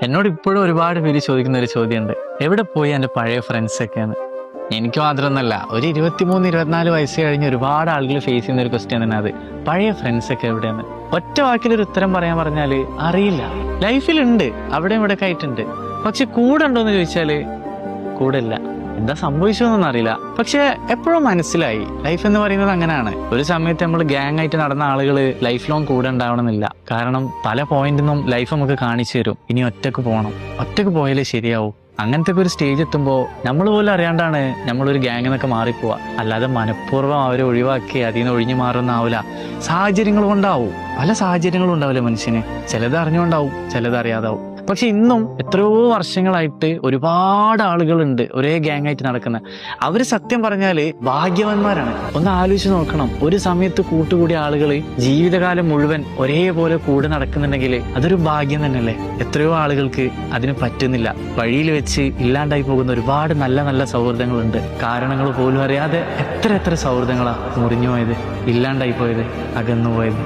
എന്നോട് ഇപ്പോഴും ഒരുപാട് പേര് ചോദിക്കുന്ന ഒരു ചോദ്യമുണ്ട്, എവിടെ പോയി എൻ്റെ പഴയ ഫ്രണ്ട്സൊക്കെയാണ്. എനിക്ക് മാത്രമൊന്നല്ല, ഒരു 23-24 വയസ്സ് കഴിഞ്ഞ് ഒരുപാട് ആളുകൾ ഫേസ് ചെയ്യുന്ന ഒരു ക്വസ്റ്റ്യൻ തന്നെ അത്. പഴയ ഫ്രണ്ട്സൊക്കെ എവിടെയാണ്? ഒറ്റ വാക്കിലൊരു ഉത്തരം പറയാൻ പറഞ്ഞാൽ അറിയില്ല. ലൈഫിലുണ്ട്, അവിടെ ഇവിടെ ഒക്കെ ആയിട്ടുണ്ട്. പക്ഷെ കൂടെ ഉണ്ടോയെന്ന് ചോദിച്ചാൽ കൂടെ ഇല്ല. എന്താ സംഭവിച്ചതെന്നൊന്നും അറിയില്ല. പക്ഷെ എപ്പോഴും മനസ്സിലായി, ലൈഫ് എന്ന് പറയുന്നത് അങ്ങനെയാണ്. ഒരു സമയത്ത് നമ്മൾ ഗ്യാങ് ആയിട്ട് നടന്ന ആളുകൾ ലൈഫ് ലോങ് കൂടെ ഉണ്ടാവണമെന്നില്ല. കാരണം പല പോയിന്റിൽ ലൈഫ് നമുക്ക് കാണിച്ചു തരും, ഇനി ഒറ്റക്ക് പോകണം, ഒറ്റക്ക് പോയാലേ ശരിയാവും. അങ്ങനത്തെ ഒരു സ്റ്റേജ് എത്തുമ്പോൾ നമ്മൾ പോലും അറിയാണ്ടാണ് നമ്മളൊരു ഗ്യാങ് എന്നൊക്കെ മാറിപ്പോവുക. അല്ലാതെ മനഃപൂർവ്വം അവരെ ഒഴിവാക്കി അതിൽ നിന്ന് ഒഴിഞ്ഞു മാറുന്നാവില്ല. സാഹചര്യങ്ങൾ കൊണ്ടാവും, പല സാഹചര്യങ്ങളും ഉണ്ടാവില്ല മനുഷ്യന്. ചിലത് അറിഞ്ഞുകൊണ്ടാവും, ചിലത് അറിയാതാവും. പക്ഷെ ഇന്നും എത്രയോ വർഷങ്ങളായിട്ട് ഒരുപാട് ആളുകളുണ്ട് ഒരേ ഗ്യാങ് ആയിട്ട് നടക്കുന്നത്. അവര് സത്യം പറഞ്ഞാല് ഭാഗ്യവാന്മാരാണ്. ഒന്ന് ആലോചിച്ച് നോക്കണം, ഒരു സമയത്ത് കൂട്ടുകൂടിയ ആളുകൾ ജീവിതകാലം മുഴുവൻ ഒരേപോലെ കൂടെ നടക്കുന്നുണ്ടെങ്കിൽ അതൊരു ഭാഗ്യം തന്നെയല്ലേ. എത്രയോ ആളുകൾക്ക് അതിന് പറ്റുന്നില്ല. വഴിയിൽ വെച്ച് ഇല്ലാണ്ടായി പോകുന്ന ഒരുപാട് നല്ല നല്ല സൗഹൃദങ്ങളുണ്ട്. കാരണങ്ങൾ പോലും അറിയാതെ എത്ര സൗഹൃദങ്ങളാ മുറിഞ്ഞു പോയത്, ഇല്ലാണ്ടായി പോയത്, അകന്നു പോയത്.